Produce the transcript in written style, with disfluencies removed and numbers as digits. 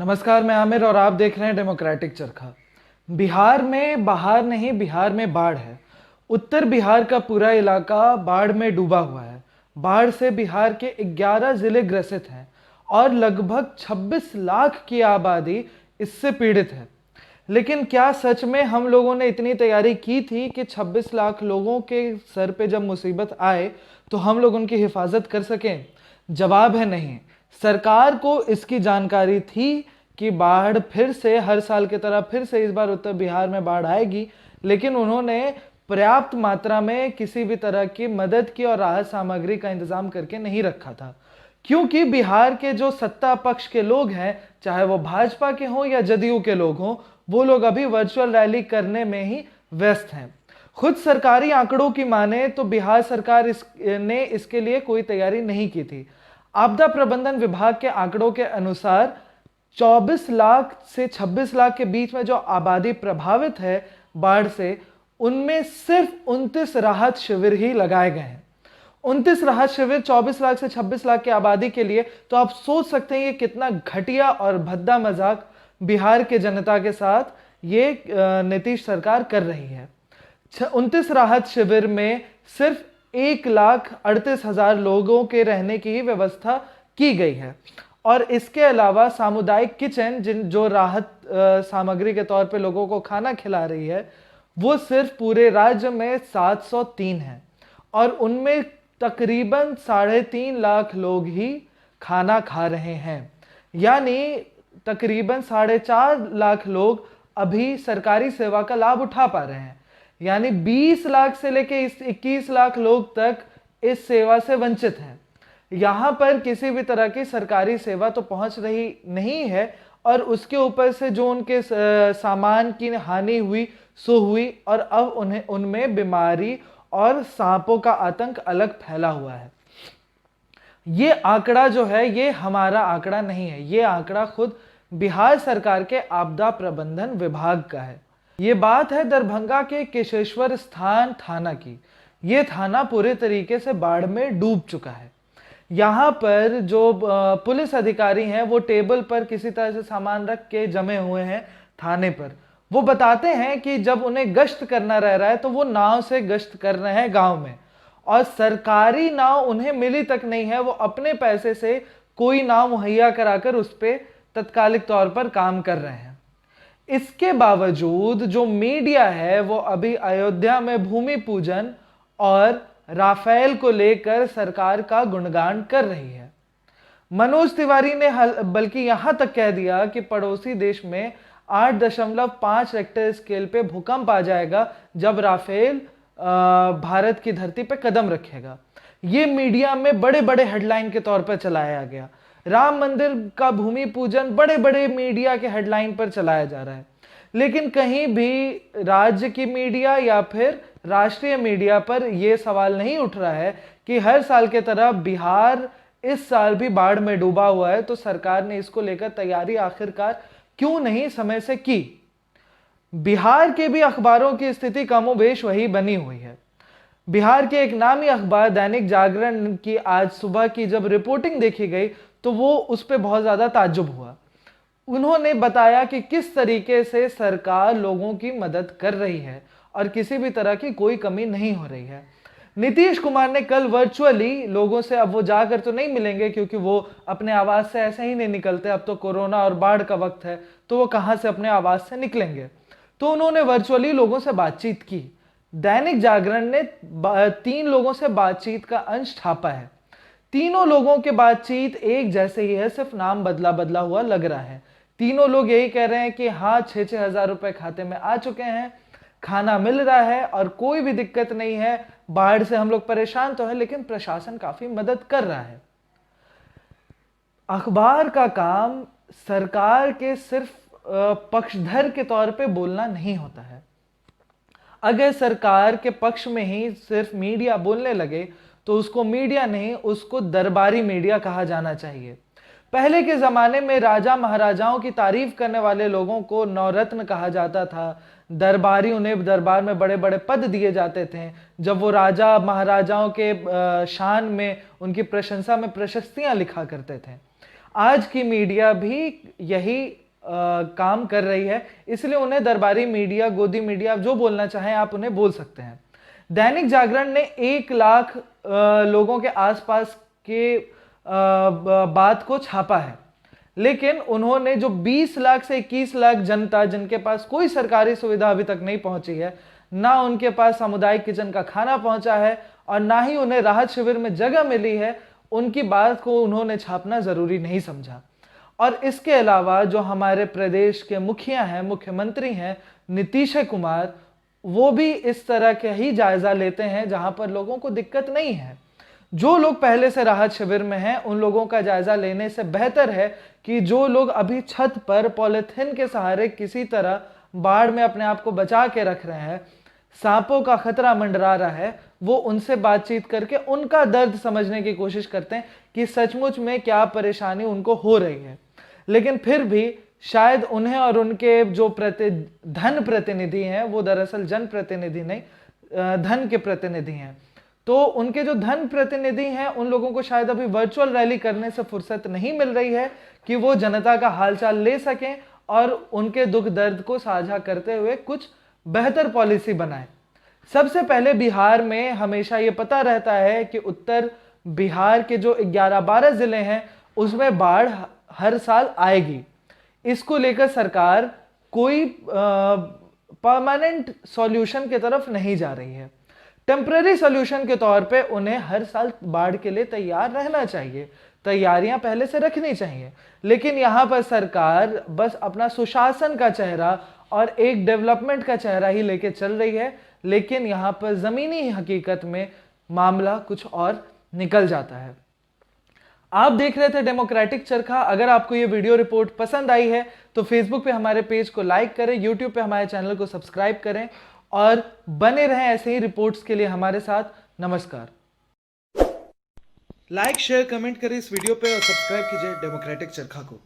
नमस्कार, मैं आमिर और आप देख रहे हैं डेमोक्रेटिक चरखा। बिहार में बाहर नहीं, बिहार में बाढ़ है। उत्तर बिहार का पूरा इलाका बाढ़ में डूबा हुआ है। बाढ़ से बिहार के 11 जिले ग्रसित हैं और लगभग 26 लाख की आबादी इससे पीड़ित है। लेकिन क्या सच में हम लोगों ने इतनी तैयारी की थी कि 26 लाख लोगों के सर पे जब मुसीबत आए तो हम लोग उनकी हिफाजत कर सकें? जवाब है नहीं। सरकार को इसकी जानकारी थी कि बाढ़ फिर से हर साल की तरह फिर से इस बार उत्तर बिहार में बाढ़ आएगी, लेकिन उन्होंने पर्याप्त मात्रा में किसी भी तरह की मदद की और राहत सामग्री का इंतजाम करके नहीं रखा था। क्योंकि बिहार के जो सत्ता पक्ष के लोग हैं, चाहे वो भाजपा के हों या जदयू के लोग हों, वो लोग अभी वर्चुअल रैली करने में ही व्यस्त हैं। खुद सरकारी आंकड़ों की माने तो बिहार सरकार ने इसके लिए कोई तैयारी नहीं की थी। आपदा प्रबंधन विभाग के आंकड़ों के अनुसार 24 लाख से 26 लाख के बीच में जो आबादी प्रभावित है बाढ़ से, उनमें सिर्फ 29 राहत शिविर ही लगाए गए हैं। 29 राहत शिविर 24 लाख से 26 लाख की आबादी के लिए, तो आप सोच सकते हैं ये कितना घटिया और भद्दा मजाक बिहार के जनता के साथ ये नीतीश सरकार कर रही है। 29 राहत शिविर में सिर्फ 1,38,000 लोगों के रहने की ही व्यवस्था की गई है और इसके अलावा सामुदायिक किचन जो राहत सामग्री के तौर पे लोगों को खाना खिला रही है, वो सिर्फ पूरे राज्य में 703 है और उनमें तकरीबन 3.5 लाख लोग ही खाना खा रहे हैं। यानी तकरीबन 4.5 लाख लोग अभी सरकारी सेवा का लाभ उठा पा रहे हैं। यानी 20 लाख से लेके 21 लाख लोग तक इस सेवा से वंचित हैं। यहाँ पर किसी भी तरह की सरकारी सेवा तो पहुंच रही नहीं है और उसके ऊपर से जो उनके सामान की हानि हुई सो हुई और अब उन्हें उनमें बीमारी और सांपों का आतंक अलग फैला हुआ है। ये आंकड़ा जो है ये हमारा आंकड़ा नहीं है, ये आंकड़ा खुद बिहार सरकार के आपदा प्रबंधन विभाग का है। ये बात है दरभंगा के केशेश्वर स्थान थाना की। ये थाना पूरे तरीके से बाढ़ में डूब चुका है। यहाँ पर जो पुलिस अधिकारी हैं वो टेबल पर किसी तरह से सामान रख के जमे हुए हैं थाने पर। वो बताते हैं कि जब उन्हें गश्त करना रह रहा है तो वो नाव से गश्त कर रहे हैं गांव में और सरकारी नाव उन्हें मिली तक नहीं है। वो अपने पैसे से कोई नाव मुहैया कराकर उस पर तत्कालिक तौर पर काम कर रहे हैं। इसके बावजूद जो मीडिया है वो अभी अयोध्या में भूमि पूजन और राफेल को लेकर सरकार का गुणगान कर रही है। मनोज तिवारी ने बल्कि यहां तक कह दिया कि पड़ोसी देश में 8.5 रेक्टर स्केल पे भूकंप आ जाएगा जब राफेल भारत की धरती पे कदम रखेगा। ये मीडिया में बड़े बड़े हेडलाइन के तौर पर चलाया गया। राम मंदिर का भूमि पूजन बड़े बड़े मीडिया के हेडलाइन पर चलाया जा रहा है, लेकिन कहीं भी राज्य की मीडिया या फिर राष्ट्रीय मीडिया पर यह सवाल नहीं उठ रहा है कि हर साल के तरह बिहार इस साल भी बाढ़ में डूबा हुआ है, तो सरकार ने इसको लेकर तैयारी आखिरकार क्यों नहीं समय से की। बिहार के भी अखबारों की स्थिति कमोबेश वही बनी हुई है। बिहार के एक नामी अखबार दैनिक जागरण की आज सुबह की जब रिपोर्टिंग देखी गई तो वो उस पर बहुत ज्यादा ताज्जुब हुआ। उन्होंने बताया कि किस तरीके से सरकार लोगों की मदद कर रही है और किसी भी तरह की कोई कमी नहीं हो रही है। नीतीश कुमार ने कल वर्चुअली लोगों से, अब वो जाकर तो नहीं मिलेंगे क्योंकि वो अपने आवास से ऐसे ही नहीं निकलते, अब तो कोरोना और बाढ़ का वक्त है तो वो कहां से अपने आवास से निकलेंगे, तो उन्होंने वर्चुअली लोगों से बातचीत की। दैनिक जागरण ने 3 लोगों से बातचीत का अंश छापा है। तीनों लोगों की बातचीत एक जैसे ही है, सिर्फ नाम बदला बदला हुआ लग रहा है। तीनों लोग यही कह रहे हैं कि हाँ 6-6 हजार रुपए खाते में आ चुके हैं, खाना मिल रहा है और कोई भी दिक्कत नहीं है। बाढ़ से हम लोग परेशान तो है लेकिन प्रशासन काफी मदद कर रहा है। अखबार का काम सरकार के सिर्फ पक्षधर के तौर पे बोलना नहीं होता है। अगर सरकार के पक्ष में ही सिर्फ मीडिया बोलने लगे तो उसको मीडिया नहीं, उसको दरबारी मीडिया कहा जाना चाहिए। पहले के जमाने में राजा महाराजाओं की तारीफ करने वाले लोगों को नवरत्न कहा जाता था। दरबारी, उन्हें दरबार में बड़े बड़े पद दिए जाते थे। जब वो राजा महाराजाओं के शान में, उनकी प्रशंसा में प्रशस्तियां लिखा करते थे। आज की मीडिया भी यही काम कर रही है, इसलिए उन्हें दरबारी मीडिया, गोदी मीडिया, आप जो बोलना चाहें आप उन्हें बोल सकते हैं। दैनिक जागरण ने 1 लाख लोगों के आसपास के बात को छापा है, लेकिन उन्होंने जो 20 लाख से 21 लाख जनता जिनके पास कोई सरकारी सुविधा अभी तक नहीं पहुंची है, ना उनके पास सामुदायिक किचन का खाना पहुंचा है और ना ही उन्हें राहत शिविर में जगह मिली है, उनकी बात को उन्होंने छापना जरूरी नहीं समझा। और इसके अलावा जो हमारे प्रदेश के मुखिया हैं, मुख्यमंत्री हैं नीतीश कुमार, वो भी इस तरह के ही जायजा लेते हैं जहां पर लोगों को दिक्कत नहीं है। जो लोग पहले से राहत शिविर में हैं उन लोगों का जायजा लेने से बेहतर है कि जो लोग अभी छत पर पॉलिथीन के सहारे किसी तरह बाढ़ में अपने आप को बचा के रख रहे हैं, सांपों का खतरा मंडरा रहा है, वो उनसे बातचीत करके उनका दर्द समझने की कोशिश करते हैं कि सचमुच में क्या परेशानी उनको हो रही है। लेकिन फिर भी शायद उन्हें और उनके जो धन प्रतिनिधि हैं, वो दरअसल जन प्रतिनिधि नहीं, धन के प्रतिनिधि हैं, तो उनके जो धन प्रतिनिधि हैं उन लोगों को शायद अभी वर्चुअल रैली करने से फुर्सत नहीं मिल रही है कि वो जनता का हालचाल ले सकें और उनके दुख दर्द को साझा करते हुए कुछ बेहतर पॉलिसी बनाएं। सबसे पहले बिहार में हमेशा ये पता रहता है कि उत्तर बिहार के जो 11-12 जिले हैं उसमें बाढ़ हर साल आएगी। इसको लेकर सरकार कोई परमानेंट सॉल्यूशन की तरफ नहीं जा रही है। टेम्पररी सॉल्यूशन के तौर पे उन्हें हर साल बाढ़ के लिए तैयार रहना चाहिए, तैयारियां पहले से रखनी चाहिए। लेकिन यहां पर सरकार बस अपना सुशासन का चेहरा और एक डेवलपमेंट का चेहरा ही लेके चल रही है, लेकिन यहां पर जमीनी हकीकत में मामला कुछ और निकल जाता है। आप देख रहे थे डेमोक्रेटिक चरखा। अगर आपको ये वीडियो रिपोर्ट पसंद आई है तो फेसबुक पे हमारे पेज को लाइक करें, यूट्यूब पे हमारे चैनल को सब्सक्राइब करें और बने रहें ऐसे ही रिपोर्ट्स के लिए हमारे साथ। नमस्कार। लाइक, शेयर, कमेंट करें इस वीडियो पे और सब्सक्राइब कीजिए डेमोक्रेटिक चरखा को।